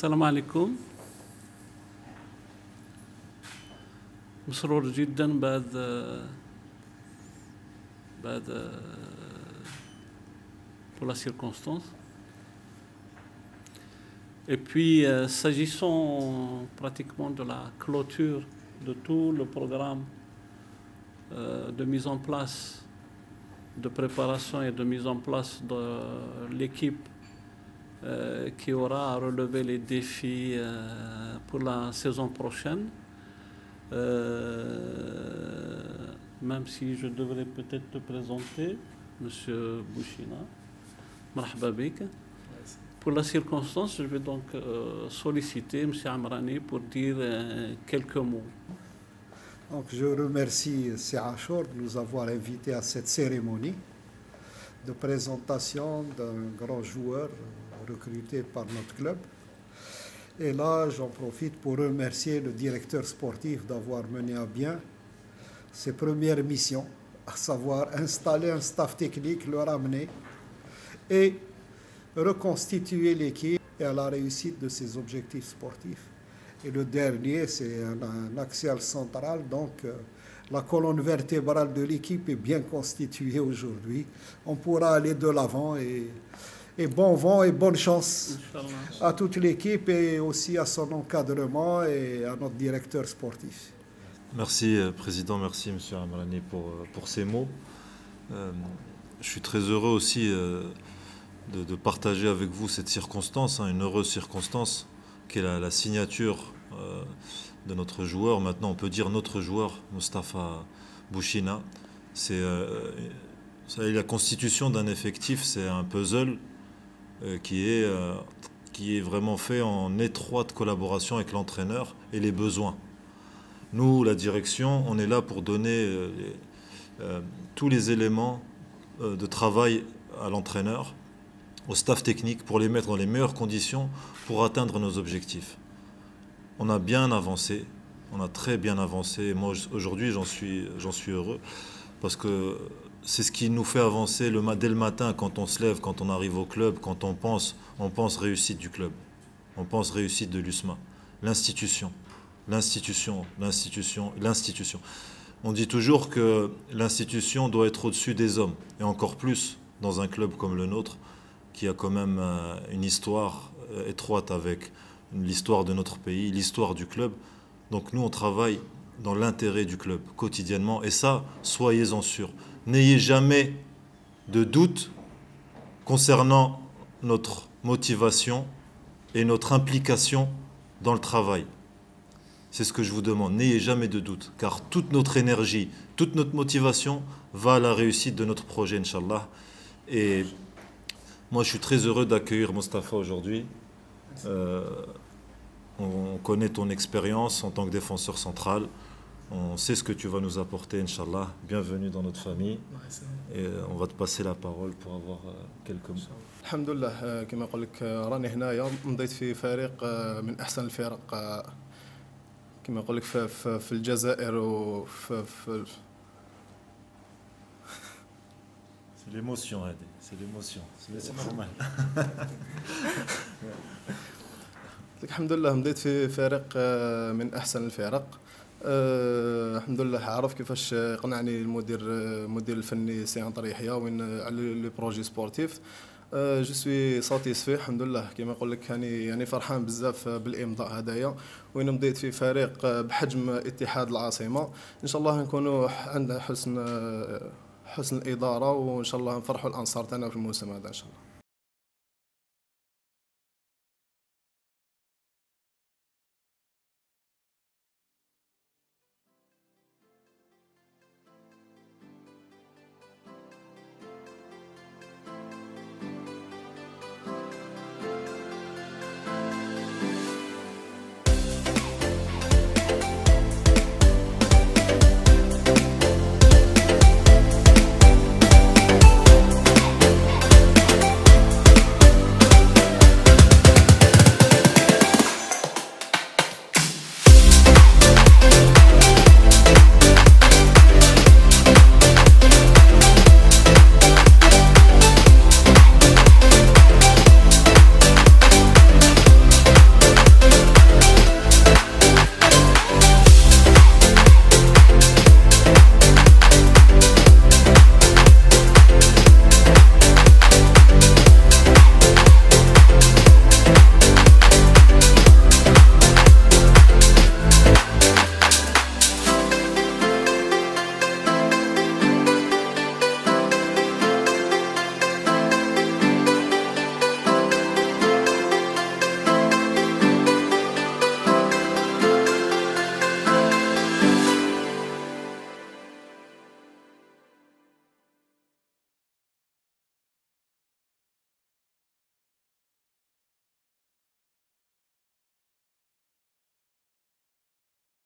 السلام عليكم. مسرور جدا pour la circonstance. Et puis, s'agissant pratiquement de la clôture de tout le programme de mise en place, de préparation et de mise en place de l'équipe qui aura à relever les défis pour la saison prochaine, même si je devrais peut-être te présenter, Monsieur Bouchina. Marhaba bik. Pour la circonstance, je vais donc solliciter M. Amrani pour dire quelques mots. Donc, je remercie C. Achour de nous avoir invités à cette cérémonie de présentation d'un grand joueur recruté par notre club. Et là, j'en profite pour remercier le directeur sportif d'avoir mené à bien ses premières missions, à savoir installer un staff technique, le ramener et reconstituer l'équipe et à la réussite de ses objectifs sportifs. Et le dernier, c'est un axial central, donc la colonne vertébrale de l'équipe est bien constituée aujourd'hui. On pourra aller de l'avant et bon vent et bonne chance à toute l'équipe et aussi à son encadrement et à notre directeur sportif. Merci Président, merci M. Amrani pour ces mots. Je suis très heureux aussi de partager avec vous cette circonstance, une heureuse circonstance qui est la signature de notre joueur. Maintenant on peut dire notre joueur, Moustapha Bouchina. C'est la constitution d'un effectif, c'est un puzzle qui est vraiment fait en étroite collaboration avec l'entraîneur et les besoins. Nous, la direction, on est là pour donner tous les éléments de travail à l'entraîneur, au staff technique, pour les mettre dans les meilleures conditions pour atteindre nos objectifs. On a bien avancé, on a très bien avancé. Et moi, aujourd'hui, j'en suis heureux parce que c'est ce qui nous fait avancer dès le matin quand on se lève, quand on arrive au club, quand on pense réussite du club, on pense réussite de l'USMA, l'institution. On dit toujours que l'institution doit être au-dessus des hommes, et encore plus dans un club comme le nôtre, qui a quand même une histoire étroite avec l'histoire de notre pays, l'histoire du club. Donc nous, on travaille dans l'intérêt du club quotidiennement, et ça, soyez-en sûrs. N'ayez jamais de doute concernant notre motivation et notre implication dans le travail. C'est ce que je vous demande. N'ayez jamais de doute, car toute notre énergie, toute notre motivation va à la réussite de notre projet, Inch'Allah. Et moi, je suis très heureux d'accueillir Moustapha aujourd'hui. On connaît ton expérience en tant que défenseur central. On sait ce que tu vas nous apporter, Inch'Allah. Bienvenue dans notre famille. Et on va te passer la parole pour avoir quelques mots. Alhamdulillah, كما يقول لك راني هنايا مضيت في فريق من أحسن الفرق كما يقول لك في الجزائر وفي C'est l'émotion, Hadi. C'est l'émotion. C'est normal. الحمد لله مضيت في فريق من أحسن الفرق. الحمد لله عارف كيفاش قنعني المدير الفني سي عن طريق يحيى وين على لي بروجي سبورتيف. جو سوي ساتيسفي الحمد لله كما نقول لك يعني فرحان بزاف بالامضاء هدايا وين مضيت في فريق بحجم اتحاد العاصمه. ان شاء الله نكونوا عند حسن الاداره وان شاء الله نفرحوا الانصار تاعنا في الموسم هذا ان شاء الله.